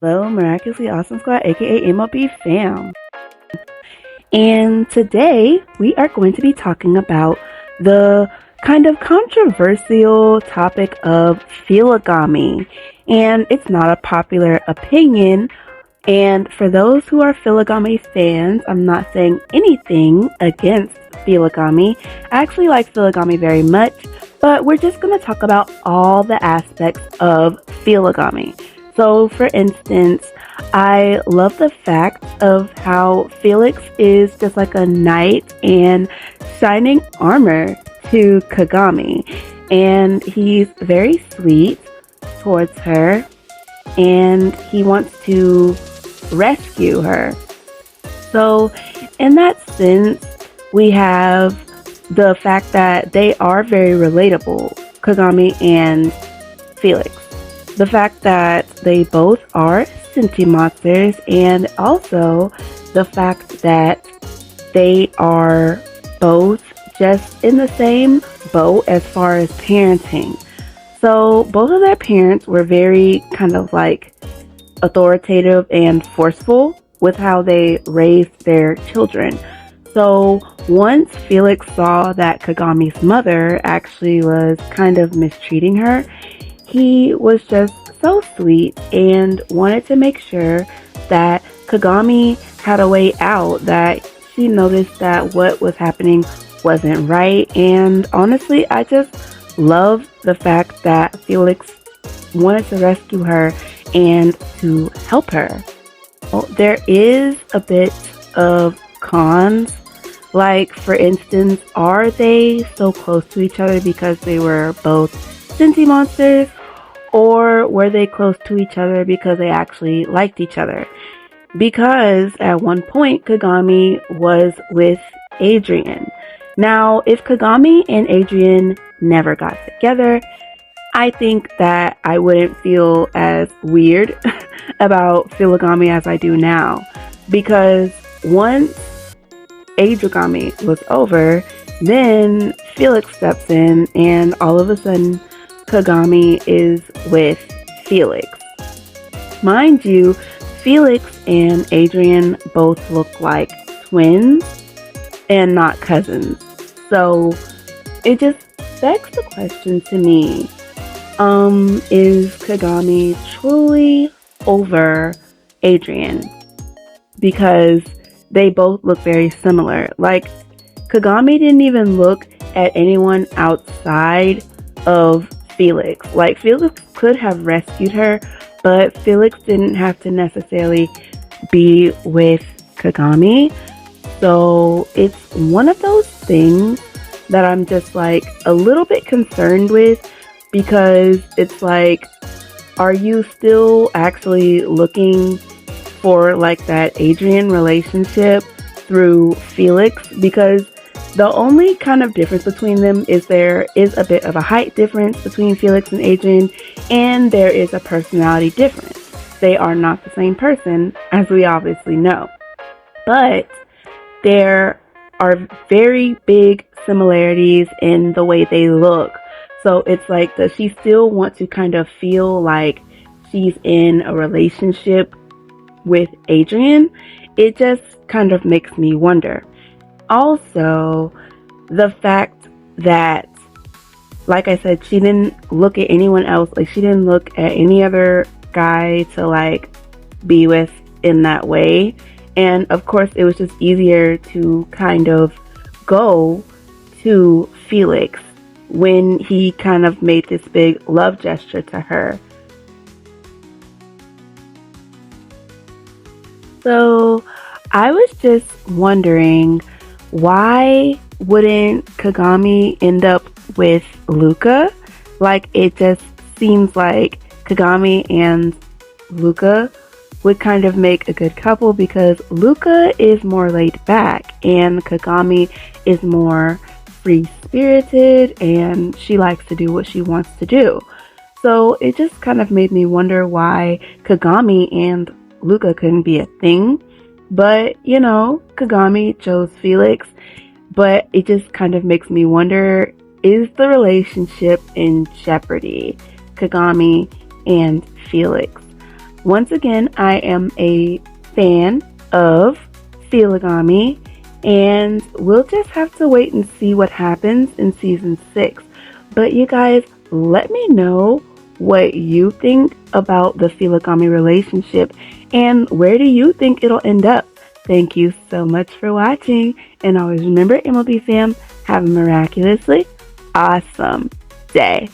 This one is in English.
Hello, Miraculously Awesome Squad, aka MLB fam. And today we are going to be talking about the kind of controversial topic of Feligami. And it's not a popular opinion. And for those who are Feligami fans, I'm not saying anything against Feligami. I actually like Feligami very much, but we're just going to talk about all the aspects of Feligami. So, for instance, I love the fact of how Felix is just like a knight and shining armor to Kagami. And he's very sweet towards her and he wants to rescue her. So, in that sense, we have the fact that they are very relatable, Kagami and Felix. The fact that they both are sentient monsters, and also the fact that they are both just in the same boat as far as parenting. So both of their parents were very kind of like authoritative and forceful with how they raised their children. So once Felix saw that Kagami's mother actually was kind of mistreating her, he was just so sweet and wanted to make sure that Kagami had a way out, that she noticed that what was happening wasn't right. And honestly, I just love the fact that Felix wanted to rescue her and to help her. Well, there is a bit of cons. Like, for instance, are they so close to each other because they were both sentient monsters? Or were they close to each other because they actually liked each other? Because at one point, Kagami was with Adrian. Now, if Kagami and Adrian never got together, I think that I wouldn't feel as weird about Feligami as I do now. Because once Adrigami was over, then Felix steps in and all of a sudden Kagami is with Felix. Mind you, Felix and Adrian both look like twins and not cousins. So it just begs the question to me, is Kagami truly over Adrian? Because they both look very similar. Like, Kagami didn't even look at anyone outside of Felix. Like, Felix could have rescued her, but Felix didn't have to necessarily be with Kagami. So it's one of those things that I'm just like a little bit concerned with, because it's like, are you still actually looking for like that Adrian relationship through Felix? Because the only kind of difference between them is there is a bit of a height difference between Felix and Adrian, and there is a personality difference. They are not the same person, as we obviously know. But there are very big similarities in the way they look. So it's like, does she still want to kind of feel like she's in a relationship with Adrian? It just kind of makes me wonder. Also, the fact that, like I said, she didn't look at anyone else. Like, she didn't look at any other guy to like be with in that way. And of course, it was just easier to kind of go to Felix when he kind of made this big love gesture to her. So I was just wondering, why wouldn't Kagami end up with Luca? Like, it just seems like Kagami and Luca would kind of make a good couple, because Luca is more laid back and Kagami is more free-spirited and she likes to do what she wants to do. So it just kind of made me wonder why Kagami and Luca couldn't be a thing. But, you know, Kagami chose Felix, but it just kind of makes me wonder, is the relationship in jeopardy? Kagami and Felix. once again, I am a fan of Feligami, and we'll just have to wait and see what happens in season 6. But you guys, let me know what you think about the Feligami relationship and where do you think it'll end up. Thank you so much for watching, and always remember, MLB fam, have a miraculously awesome day.